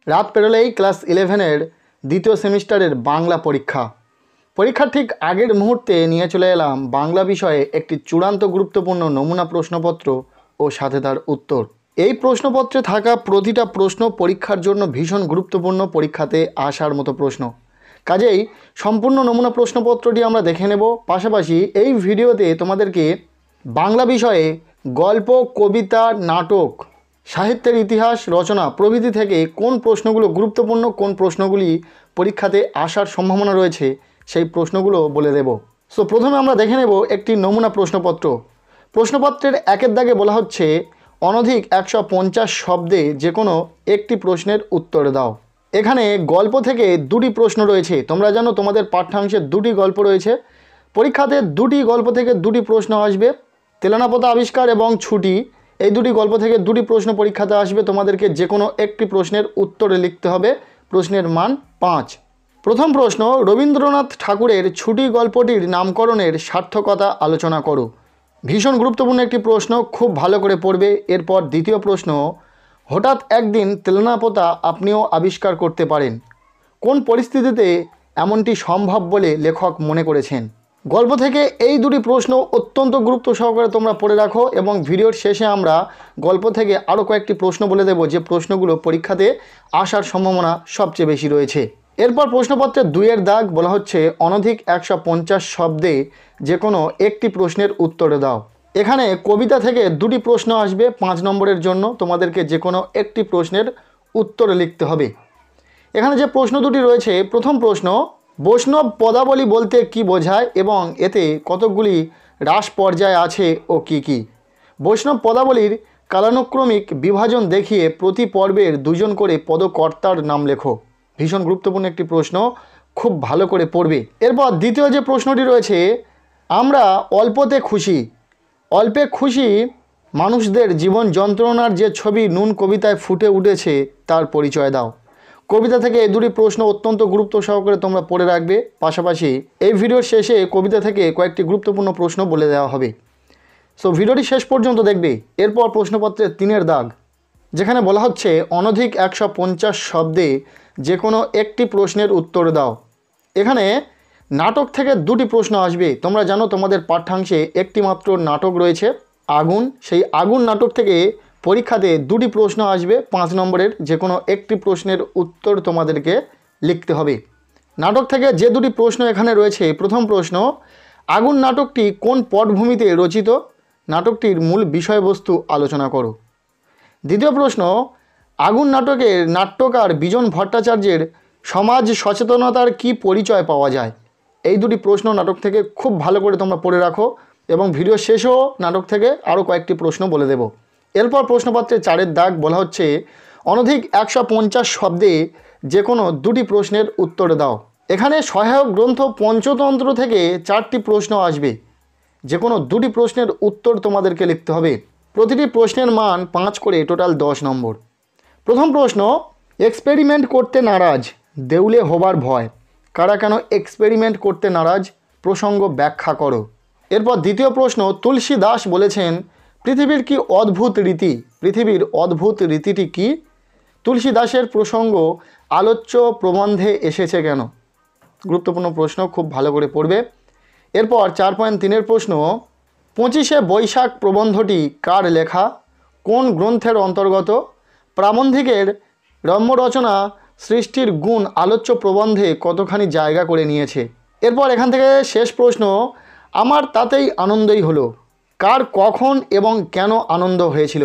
রাত পেরোলেই ক্লাস 11-এর দ্বিতীয় সেমিস্টারের বাংলা পরীক্ষার ঠিক আগের মুহূর্তে নিয়ে চলে এলাম বাংলা বিষয়ে একটি চূড়ান্ত গুরুত্বপূর্ণ নমুনা প্রশ্নপত্র ও সাথে তার উত্তর। এই প্রশ্নপত্রে থাকা প্রতিটা প্রশ্ন পরীক্ষার জন্য ভীষণ গুরুত্বপূর্ণ, পরীক্ষাতে আসার মতো প্রশ্ন। কাজেই সম্পূর্ণ নমুনা প্রশ্নপত্রটি আমরা দেখে নেব। পাশাপাশি এই ভিডিওতে তোমাদেরকে বাংলা বিষয়ে গল্প, কবিতা, নাটক, সাহিত্যের ইতিহাস, রচনা প্রভৃতি থেকে কোন প্রশ্নগুলো গুরুত্বপূর্ণ, কোন প্রশ্নগুলি পরীক্ষাতে আসার সম্ভাবনা রয়েছে সেই প্রশ্নগুলো বলে দেব। সো প্রথমে আমরা দেখে নেব একটি নমুনা প্রশ্নপত্র। প্রশ্নপত্রের একের দাগে বলা হচ্ছে অনধিক 150 শব্দে যে কোনো একটি প্রশ্নের উত্তর দাও। এখানে গল্প থেকে দুটি প্রশ্ন রয়েছে। তোমরা জানো তোমাদের পাঠ্যাংশে দুটি গল্প রয়েছে। পরীক্ষাতে দুটি গল্প থেকে দুটি প্রশ্ন আসবে। তেলানাপোতা আবিষ্কার এবং ছুটি, এই দুটি গল্প থেকে দুটি প্রশ্ন পরীক্ষাতে আসবে। তোমাদেরকে যে কোনো একটি প্রশ্নের উত্তরে লিখতে হবে। প্রশ্নের মান 5। প্রথম প্রশ্ন, রবীন্দ্রনাথ ঠাকুরের ছুটি গল্পটির নামকরণের সার্থকতা আলোচনা করো। ভীষণ গুরুত্বপূর্ণ একটি প্রশ্ন, খুব ভালো করে পড়বে। এরপর দ্বিতীয় প্রশ্ন, হঠাৎ একদিন তেলানাপোতা আপনিও আবিষ্কার করতে পারেন। কোন পরিস্থিতিতে এমনটি সম্ভব বলে লেখক মনে করেছেন? গল্প থেকে এই দুটি প্রশ্ন অত্যন্ত গুরুত্ব সহকারে তোমরা পড়ে রাখো এবং ভিডিওর শেষে আমরা গল্প থেকে আরও কয়েকটি প্রশ্ন বলে দেব যে প্রশ্নগুলো পরীক্ষাতে আসার সম্ভাবনা সবচেয়ে বেশি রয়েছে। এরপর প্রশ্নপত্রের 2-এর দাগ বলা হচ্ছে অনধিক 150 শব্দে যে কোনো একটি প্রশ্নের উত্তর দাও। এখানে কবিতা থেকে দুটি প্রশ্ন আসবে 5 নম্বরের জন্য। তোমাদেরকে যে কোনো একটি প্রশ্নের উত্তর লিখতে হবে। এখানে যে প্রশ্ন দুটি রয়েছে, প্রথম প্রশ্ন, বৈষ্ণব পদাবলী বলতে কি বোঝায় এবং এতে কতকগুলি রাস পর্যায় আছে ও কি কি? বৈষ্ণব পদাবলীর কালানুক্রমিক বিভাজন দেখিয়ে প্রতি পর্বের 2 জন করে পদকর্তার নাম লেখো। ভীষণ গুরুত্বপূর্ণ একটি প্রশ্ন, খুব ভালো করে পড়বে। এরপর দ্বিতীয় যে প্রশ্নটি রয়েছে, আমরা অল্পতে খুশি। অল্পে খুশি মানুষদের জীবন যন্ত্রণার যে ছবি নুন কবিতায় ফুটে উঠেছে তার পরিচয় দাও। কবিতা থেকে এই দুটি প্রশ্ন অত্যন্ত গুরুত্ব সহকারে তোমরা পড়ে রাখবে। পাশাপাশি এই ভিডিওর শেষে কবিতা থেকে কয়েকটি গুরুত্বপূর্ণ প্রশ্ন বলে দেওয়া হবে। সো ভিডিওটি শেষ পর্যন্ত দেখবে। এরপর প্রশ্নপত্রের 3-এর দাগ, যেখানে বলা হচ্ছে অনধিক 150 শব্দে যে কোনো একটি প্রশ্নের উত্তর দাও। এখানে নাটক থেকে দুটি প্রশ্ন আসবে। তোমরা জানো তোমাদের পাঠ্যাংশে একটি মাত্র নাটক রয়েছে, আগুন। সেই আগুন নাটক থেকে পরীক্ষাতে দুটি প্রশ্ন আসবে 5 নম্বরের। যে কোনো একটি প্রশ্নের উত্তর তোমাদেরকে লিখতে হবে। নাটক থেকে যে দুটি প্রশ্ন এখানে রয়েছে, প্রথম প্রশ্ন, আগুন নাটকটি কোন পটভূমিতে রচিত? নাটকটির মূল বিষয়বস্তু আলোচনা করো। দ্বিতীয় প্রশ্ন, আগুন নাটকের নাট্যকার বিজন ভট্টাচার্যের সমাজ সচেতনতার কি পরিচয় পাওয়া যায়? এই দুটি প্রশ্ন নাটক থেকে খুব ভালো করে তোমরা পড়ে রাখো এবং ভিডিও শেষেও নাটক থেকে আরও কয়েকটি প্রশ্ন বলে দেব। এরপর প্রশ্নপত্রের 4-এর দাগ বলা হচ্ছে অনধিক 150 শব্দে যে কোনো দুটি প্রশ্নের উত্তর দাও। এখানে সহায়ক গ্রন্থ পঞ্চতন্ত্র থেকে 4টি প্রশ্ন আসবে। যে কোনো দুটি প্রশ্নের উত্তর তোমাদেরকে লিখতে হবে। প্রতিটি প্রশ্নের মান 5 করে, টোটাল 10 নম্বর। প্রথম প্রশ্ন, এক্সপেরিমেন্ট করতে নারাজ, দেউলে হবার ভয়। কারা কেন এক্সপেরিমেন্ট করতে নারাজ? প্রসঙ্গ ব্যাখ্যা করো। এরপর দ্বিতীয় প্রশ্ন, তুলসী দাস বলেছেন পৃথিবীর কি অদ্ভুত রীতি? পৃথিবীর অদ্ভুত রীতিটি কি? তুলসী দাসের প্রসঙ্গ আলোচ্য প্রবন্ধে এসেছে কেন? গুরুত্বপূর্ণ প্রশ্ন, খুব ভালো করে পড়বে। এরপর 4.3-এর প্রশ্ন, 25শে বৈশাখ প্রবন্ধটি কার লেখা? কোন গ্রন্থের অন্তর্গত? প্রাবন্ধিকের রম্যরচনা সৃষ্টির গুণ আলোচ্য প্রবন্ধে কতখানি জায়গা করে নিয়েছে? এরপর এখান থেকে শেষ প্রশ্ন, আমার তাতেই আনন্দই হলো। কার, কখন এবং কেন আনন্দ হয়েছিল?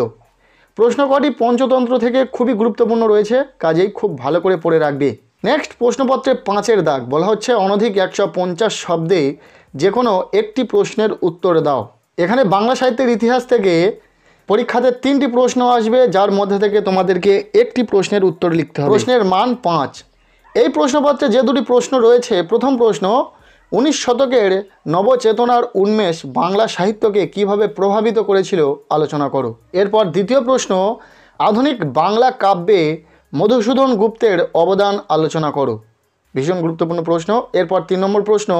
প্রশ্ন কটি পঞ্চতন্ত্র থেকে খুবই গুরুত্বপূর্ণ রয়েছে, কাজেই খুব ভালো করে পড়ে রাখবে। নেক্সট প্রশ্নপত্রে 5-এর দাগ বলা হচ্ছে অনধিক 150 শব্দে যে কোনো একটি প্রশ্নের উত্তর দাও। এখানে বাংলা সাহিত্যের ইতিহাস থেকে পরীক্ষাতে 3টি প্রশ্ন আসবে, যার মধ্যে থেকে তোমাদেরকে একটি প্রশ্নের উত্তর লিখতে হবে। প্রশ্নের মান 5। এই প্রশ্নপত্রে যে দুটি প্রশ্ন রয়েছে, প্রথম প্রশ্ন, 19 শতকের নবচেতনার উন্মেষ বাংলা সাহিত্যকে কিভাবে প্রভাবিত করেছিল আলোচনা করো। এরপর দ্বিতীয় প্রশ্ন, আধুনিক বাংলা কাব্যে মধুসূদন গুপ্তের অবদান আলোচনা করো। ভীষণ গুরুত্বপূর্ণ প্রশ্ন। এরপর 3 নম্বর প্রশ্ন,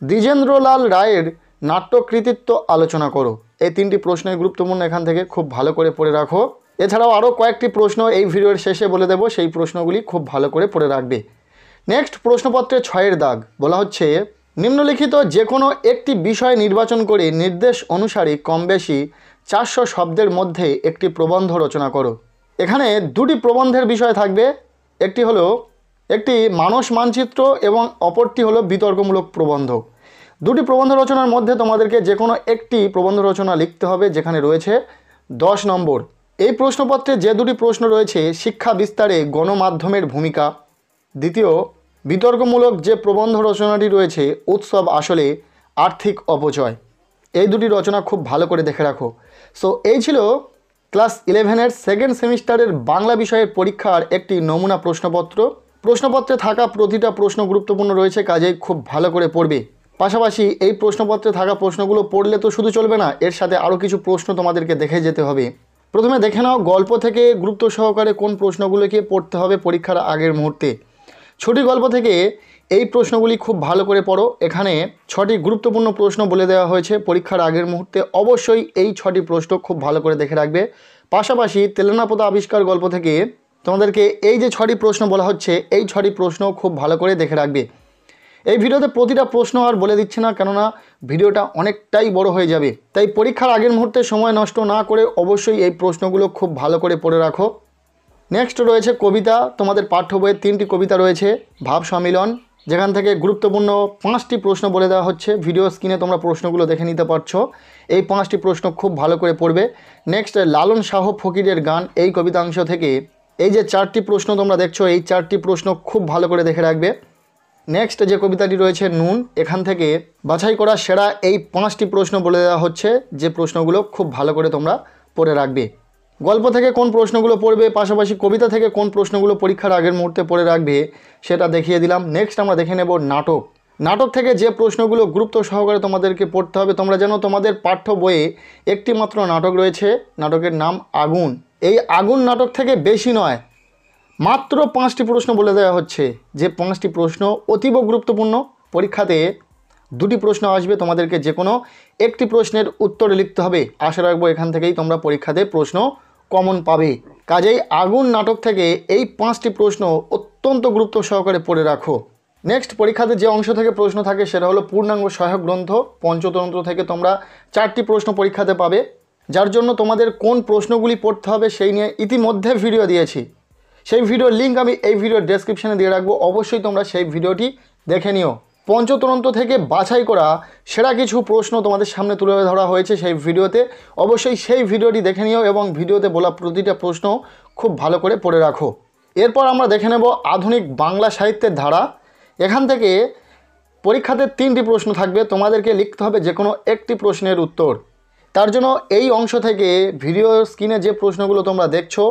দ্বিজেন্দ্রলাল রায়ের নাট্যকৃতিত্ব আলোচনা করো। এই 3টি প্রশ্নের গুরুত্বপূর্ণ, এখান থেকে খুব ভালো করে পড়ে রাখো। এছাড়াও আরও কয়েকটি প্রশ্ন এই ভিডিওর শেষে বলে দেব, সেই প্রশ্নগুলি খুব ভালো করে পড়ে রাখবে। নেক্সট প্রশ্নপত্রে 6 দাগ বলা হচ্ছে, নিম্নলিখিত যে কোনো একটি বিষয় নির্বাচন করে নির্দেশ অনুসারে কম বেশি 400 শব্দের মধ্যে একটি প্রবন্ধ রচনা করো। এখানে দুটি প্রবন্ধের বিষয় থাকবে, একটি হলো একটি মানস মানচিত্র এবং অপরটি হলো বিতর্কমূলক প্রবন্ধ। দুটি প্রবন্ধ রচনার মধ্যে তোমাদেরকে যে কোনো একটি প্রবন্ধ রচনা লিখতে হবে, যেখানে রয়েছে 10 নম্বর। এই প্রশ্নপত্রে যে দুটি প্রশ্ন রয়েছে, শিক্ষা বিস্তারে গণমাধ্যমের ভূমিকা, দ্বিতীয় বিতর্কমূলক যে প্রবন্ধ রচনাটি রয়েছে, উৎসব আসলে আর্থিক অপচয়। এই দুটি রচনা খুব ভালো করে দেখে রাখো। সো এই ছিল ক্লাস 11-এর সেকেন্ড সেমিস্টারের বাংলা বিষয়ের পরীক্ষার একটি নমুনা প্রশ্নপত্র। প্রশ্নপত্রে থাকা প্রতিটা প্রশ্ন গুরুত্বপূর্ণ রয়েছে, কাজেই খুব ভালো করে পড়বে। পাশাপাশি এই প্রশ্নপত্রে থাকা প্রশ্নগুলো পড়লে তো শুধু চলবে না, এর সাথে আরও কিছু প্রশ্ন তোমাদেরকে দেখে যেতে হবে। প্রথমে দেখে নাও গল্প থেকে গুরুত্ব সহকারে কোন প্রশ্নগুলোকে পড়তে হবে পরীক্ষার আগের মুহূর্তে। ছোটি গল্প থেকে এই প্রশ্নগুলি খুব ভালো করে পড়ো। এখানে 6টি গুরুত্বপূর্ণ প্রশ্ন বলে দেওয়া হয়েছে পরীক্ষার আগের মুহূর্তে, অবশ্যই এই 6টি প্রশ্ন খুব ভালো করে দেখে রাখবে। পাশাপাশি তেলেনাপোতা আবিষ্কার গল্প থেকে তোমাদেরকে এই যে 6টি প্রশ্ন বলা হচ্ছে, এই 6টি প্রশ্ন খুব ভালো করে দেখে রাখবে। এই ভিডিওতে প্রতিটা প্রশ্ন আর বলে দিচ্ছি না, কেননা ভিডিওটা অনেকটাই বড় হয়ে যাবে। তাই পরীক্ষার আগের মুহূর্তে সময় নষ্ট না করে অবশ্যই এই প্রশ্নগুলো খুব ভালো করে পড়ে রাখো। নেক্সট রয়েছে কবিতা। তোমাদের পাঠ্য বইয়ে 3টি কবিতা রয়েছে। ভাব সম্মিলন, যেখান থেকে গুরুত্বপূর্ণ 5টি প্রশ্ন বলে দেওয়া হচ্ছে। ভিডিও স্ক্রিনে তোমরা প্রশ্নগুলো দেখে নিতে পারছো। এই 5টি প্রশ্ন খুব ভালো করে পড়বে। নেক্সট লালন শাহ ফকিরের গান, এই কবিতাংশ থেকে এই যে 4টি প্রশ্ন তোমরা দেখছো, এই 4টি প্রশ্ন খুব ভালো করে দেখে রাখবে। নেক্সট যে কবিতাটি রয়েছে নুন, এখান থেকে বাছাই করা সেরা এই 5টি প্রশ্ন বলে দেওয়া হচ্ছে, যে প্রশ্নগুলো খুব ভালো করে তোমরা পড়ে রাখবে। গল্প থেকে কোন প্রশ্নগুলো পড়বে, পাশাপাশি কবিতা থেকে কোন প্রশ্নগুলো পরীক্ষার আগের মুহূর্তে পড়ে রাখবে সেটা দেখিয়ে দিলাম। নেক্সট আমরা দেখে নেব নাটক। নাটক থেকে যে প্রশ্নগুলো গুরুত্ব সহকারে তোমাদেরকে পড়তে হবে। তোমরা জানো তোমাদের পাঠ্য বইয়ে একটি মাত্র নাটক রয়েছে, নাটকের নাম আগুন। এই আগুন নাটক থেকে বেশি নয়, মাত্র 5টি প্রশ্ন বলে দেওয়া হচ্ছে, যে 5টি প্রশ্ন অতীব গুরুত্বপূর্ণ। পরীক্ষাতে 2টি প্রশ্ন আসবে, তোমাদেরকে যে কোনো একটি প্রশ্নের উত্তর লিখতে হবে। আশা রাখবো এখান থেকেই তোমরা পরীক্ষাতে প্রশ্ন কমন পাবে। কাজেই আগুন নাটক থেকে এই 5টি প্রশ্ন অত্যন্ত গুরুত্ব সহকারে পড়ে রাখো। নেক্সট পরীক্ষাতে যে অংশ থেকে প্রশ্ন থাকে সেটা হলো পূর্ণাঙ্গ সহায়ক গ্রন্থ। পঞ্চতন্ত্র থেকে তোমরা 4টি প্রশ্ন পরীক্ষাতে পাবে, যার জন্য তোমাদের কোন প্রশ্নগুলি পড়তে হবে সেই নিয়ে ইতিমধ্যে ভিডিও দিয়েছি। সেই ভিডিওর লিঙ্ক আমি এই ভিডিওর ডেসক্রিপশানে দিয়ে রাখবো, অবশ্যই তোমরা সেই ভিডিওটি দেখে নিও। পঞ্চতন্ত্র থেকে বাছাই করা সেরা কিছু প্রশ্ন তোমাদের সামনে তুলে ধরা হয়েছে সেই ভিডিওতে, অবশ্যই সেই ভিডিওটি দেখে নিও এবং ভিডিওতে বলা প্রতিটা প্রশ্ন খুব ভালো করে পড়ে রাখো। এরপর আমরা দেখে নেব আধুনিক বাংলা সাহিত্যের ধারা। এখান থেকে পরীক্ষাতে 3টি প্রশ্ন থাকবে, তোমাদেরকে লিখতে হবে যে কোনো একটি প্রশ্নের উত্তর। তার জন্য এই অংশ থেকে ভিডিও স্ক্রিনে যে প্রশ্নগুলো তোমরা দেখছো,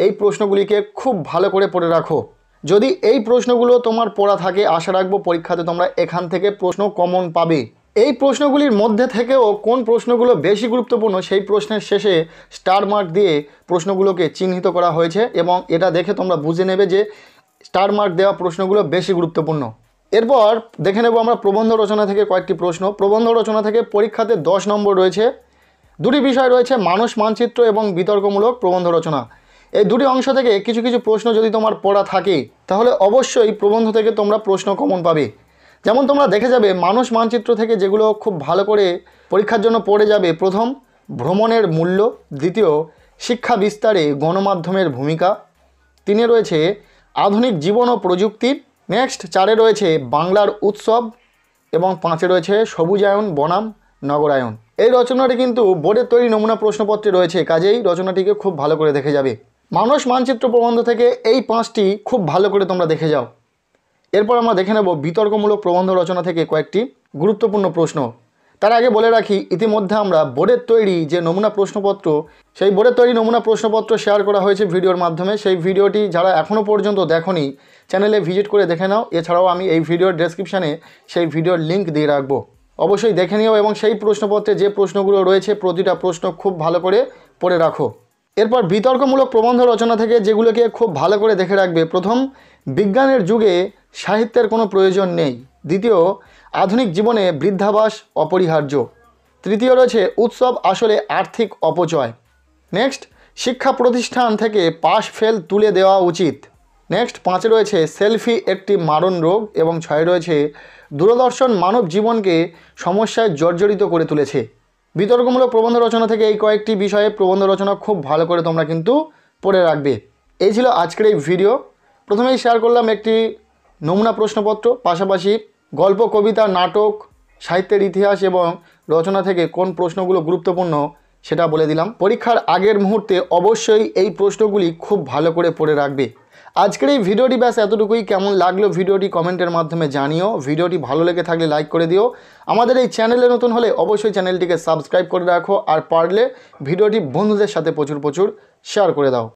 এই প্রশ্নগুলিকে খুব ভালো করে পড়ে রাখো। যদি এই প্রশ্নগুলো তোমার পড়া থাকে, আশা রাখবো পরীক্ষাতে তোমরা এখান থেকে প্রশ্ন কমন পাবে। এই প্রশ্নগুলির মধ্যে থেকেও কোন প্রশ্নগুলো বেশি গুরুত্বপূর্ণ সেই প্রশ্নের শেষে স্টার মার্ক দিয়ে প্রশ্নগুলোকে চিহ্নিত করা হয়েছে, এবং এটা দেখে তোমরা বুঝে নেবে যে স্টার মার্ক দেওয়া প্রশ্নগুলো বেশি গুরুত্বপূর্ণ। এরপর দেখে নেব আমরা প্রবন্ধ রচনা থেকে কয়েকটি প্রশ্ন। প্রবন্ধ রচনা থেকে পরীক্ষাতে 10 নম্বর রয়েছে। 2টি বিষয় রয়েছে, মানস মানচিত্র এবং বিতর্কমূলক প্রবন্ধ রচনা। এই 2টি অংশ থেকে কিছু কিছু প্রশ্ন যদি তোমার পড়া থাকে, তাহলে অবশ্যই প্রবন্ধ থেকে তোমরা প্রশ্ন কমন পাবে। যেমন তোমরা দেখে যাবে মানস মানচিত্র থেকে যেগুলো খুব ভালো করে পরীক্ষার জন্য পড়ে যাবে, প্রথম ভ্রমণের মূল্য, দ্বিতীয় শিক্ষা বিস্তারে গণমাধ্যমের ভূমিকা, 3 রয়েছে আধুনিক জীবন ও প্রযুক্তি, নেক্সট 4 রয়েছে বাংলার উৎসব, এবং 5 রয়েছে সবুজায়ন বনাম নগরায়ন। এই রচনাটি কিন্তু বোর্ডের তৈরি নমুনা প্রশ্নপত্রে রয়েছে, কাজেই রচনাটিকে খুব ভালো করে দেখে যাবে। মানস মানচিত্র প্রবন্ধ থেকে এই 5টি খুব ভালো করে তোমরা দেখে যাও। এরপর আমরা দেখে নেব বিতর্কমূলক প্রবন্ধ রচনা থেকে কয়েকটি গুরুত্বপূর্ণ প্রশ্ন। তার আগে বলে রাখি, ইতিমধ্যে আমরা বোর্ডের তৈরি যে নমুনা প্রশ্নপত্র, সেই বোর্ডের তৈরি নমুনা প্রশ্নপত্র শেয়ার করা হয়েছে ভিডিওর মাধ্যমে। সেই ভিডিওটি যারা এখনও পর্যন্ত দেখোনি, চ্যানেলে ভিজিট করে দেখে নাও। এছাড়াও আমি এই ভিডিওর ডেসক্রিপশানে সেই ভিডিওর লিঙ্ক দিয়ে রাখবো, অবশ্যই দেখে নিও এবং সেই প্রশ্নপত্রে যে প্রশ্নগুলো রয়েছে প্রতিটা প্রশ্ন খুব ভালো করে পড়ে রাখো। এরপর বিতর্কমূলক প্রবন্ধ রচনা থেকে যেগুলোকে খুব ভালো করে দেখে রাখবে, প্রথম বিজ্ঞানের যুগে সাহিত্যের কোনো প্রয়োজন নেই, দ্বিতীয় আধুনিক জীবনে বৃদ্ধাবাস অপরিহার্য, তৃতীয় রয়েছে উৎসব আসলে আর্থিক অপচয়, নেক্সট শিক্ষা প্রতিষ্ঠান থেকে পাস ফেল তুলে দেওয়া উচিত। নেক্সট 5 রয়েছে সেলফি একটি মারণ রোগ এবং 6 রয়েছে দূরদর্শন মানব জীবনকে সমস্যায় জর্জরিত করে তুলেছে। বিতর্কমূলক প্রবন্ধ রচনা থেকে এই কয়েকটি বিষয়ে প্রবন্ধ রচনা খুব ভালো করে তোমরা কিন্তু পড়ে রাখবে। এই ছিল আজকের এই ভিডিও। প্রথমেই শেয়ার করলাম একটি নমুনা প্রশ্নপত্র, পাশাপাশি গল্প, কবিতা, নাটক, সাহিত্যের ইতিহাস এবং রচনা থেকে কোন প্রশ্নগুলো গুরুত্বপূর্ণ সেটা বলে দিলাম। পরীক্ষার আগের মুহূর্তে অবশ্যই এই প্রশ্নগুলি খুব ভালো করে পড়ে রাখবে। আজকের এই ভিডিওটি ব্যাস এতটুকুই। কেমন লাগলো ভিডিওটি কমেন্টের মাধ্যমে জানিও। ভিডিওটি ভালো লেগে থাকলে লাইক করে দিও। আমাদের এই চ্যানেলে নতুন হলে অবশ্যই চ্যানেলটিকে সাবস্ক্রাইব করে রাখো, আর পারলে ভিডিওটি বন্ধুদের সাথে প্রচুর শেয়ার করে দাও।